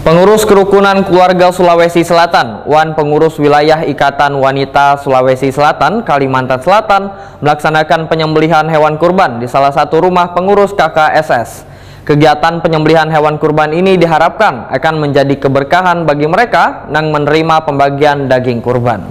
Pengurus Kerukunan Keluarga Sulawesi Selatan, Pengurus Wilayah Ikatan Wanita Sulawesi Selatan, Kalimantan Selatan, melaksanakan penyembelihan hewan kurban di salah satu rumah pengurus KKSS. Kegiatan penyembelihan hewan kurban ini diharapkan akan menjadi keberkahan bagi mereka yang menerima pembagian daging kurban.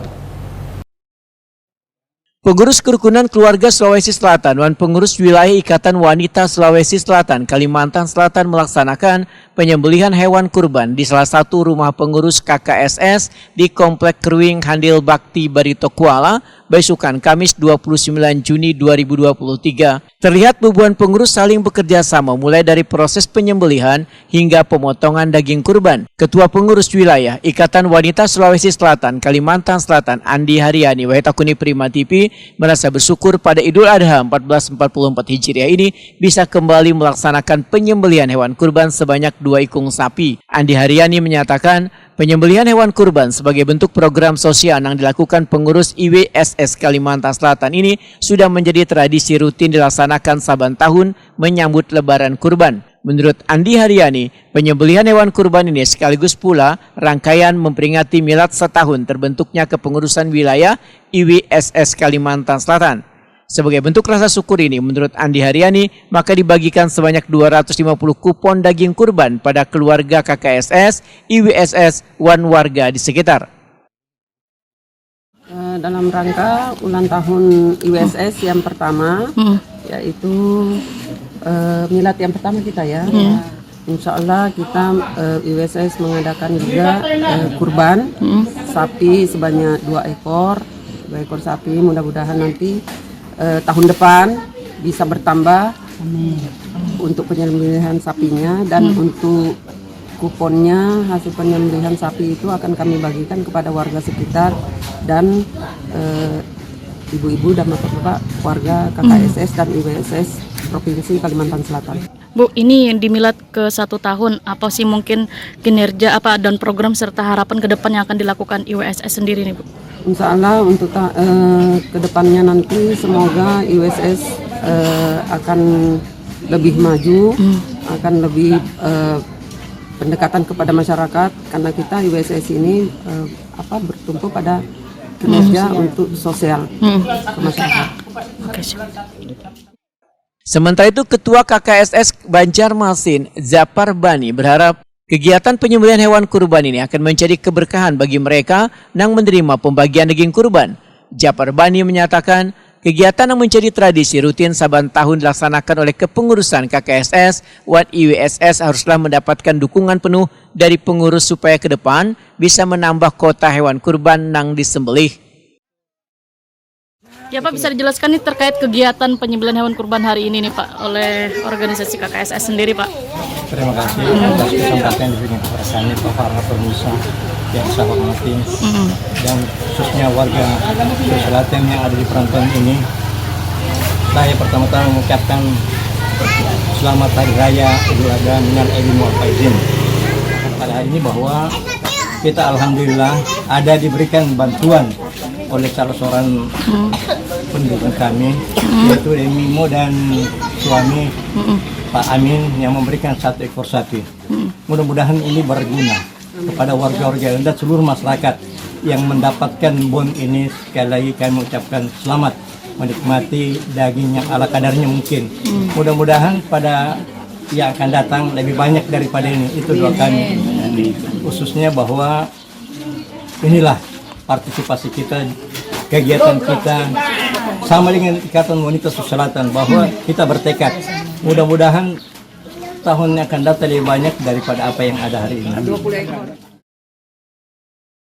Pengurus Kerukunan Keluarga Sulawesi Selatan, Pengurus Wilayah Ikatan Wanita Sulawesi Selatan, Kalimantan Selatan melaksanakan penyembelihan hewan kurban di salah satu rumah pengurus KKSS di Komplek Kruing Handil Bakti Barito Kuala, Besukan, Kamis 29 Juni 2023. Terlihat ribuan pengurus saling bekerja sama mulai dari proses penyembelihan hingga pemotongan daging kurban. Ketua Pengurus Wilayah Ikatan Wanita Sulawesi Selatan, Kalimantan Selatan, Andi Haryani, Wahetakuni Prima TV, merasa bersyukur pada Idul Adha 1444 Hijriah ini bisa kembali melaksanakan penyembelihan hewan kurban sebanyak 2 ikung sapi. Andi Haryani menyatakan penyembelihan hewan kurban sebagai bentuk program sosial yang dilakukan pengurus IWSS Kalimantan Selatan ini sudah menjadi tradisi rutin dilaksanakan saban tahun menyambut Lebaran Kurban. Menurut Andi Haryani, penyembelihan hewan kurban ini sekaligus pula rangkaian memperingati milad setahun terbentuknya kepengurusan wilayah IWSS Kalimantan Selatan. Sebagai bentuk rasa syukur ini, menurut Andi Haryani, maka dibagikan sebanyak 250 kupon daging kurban pada keluarga KKSS, IWSS, warga di sekitar. Dalam rangka ulang tahun IWSS yang pertama, yaitu milad yang pertama kita ya. Insya Allah kita IWSS mengadakan juga kurban sapi sebanyak 2 ekor sapi. Mudah-mudahan nanti tahun depan bisa bertambah. Amin. Untuk penyembelihan sapinya dan untuk kuponnya hasil penyembelihan sapi itu akan kami bagikan kepada warga sekitar dan ibu-ibu dan bapak-bapak warga KKSS dan IWSS Provinsi Kalimantan Selatan. Bu, ini yang dimilad ke 1 tahun, apa sih mungkin kinerja dan program serta harapan ke depan yang akan dilakukan IWSS sendiri nih Bu? Insya Allah untuk kedepannya nanti semoga IWSS akan lebih maju, akan lebih pendekatan kepada masyarakat, karena kita IWSS ini bertumpu pada kinerja untuk sosial ke masyarakat. Sementara itu, Ketua KKSS Banjarmasin, Zapar Bani, berharap kegiatan penyembelihan hewan kurban ini akan menjadi keberkahan bagi mereka yang menerima pembagian daging kurban. Zapar Bani menyatakan kegiatan yang menjadi tradisi rutin saban tahun dilaksanakan oleh kepengurusan KKSS, IWSS haruslah mendapatkan dukungan penuh dari pengurus supaya ke depan bisa menambah kota hewan kurban yang disembelih. Ya Pak, bisa dijelaskan nih terkait kegiatan penyembelihan hewan kurban hari ini nih Pak oleh organisasi KKSS sendiri Pak. Terima kasih atas kesempatan yang diberikan kepada kami para pemirsa yang saya hormati dan khususnya warga Selatan yang ada di perantauan ini. Saya pertama-tama mengucapkan selamat Hari Raya Idul Adha minal aidin wal faizin. Pada hari ini bahwa kita alhamdulillah ada diberikan bantuan oleh salah seorang pendukung kami, yaitu Mimo dan suami Pak Amin yang memberikan 1 ekor sapi. Mudah-mudahan ini berguna kepada warga-warga dan seluruh masyarakat yang mendapatkan bon ini. Sekali lagi kami mengucapkan selamat menikmati daging yang ala kadarnya mungkin. Mudah-mudahan pada yang akan datang lebih banyak daripada ini. Itu doa kami. Khususnya bahwa inilah partisipasi kita, kegiatan kita sama dengan Ikatan Wanita Selatan, bahwa kita bertekad mudah-mudahan tahun yang akan datang lebih banyak daripada apa yang ada hari ini.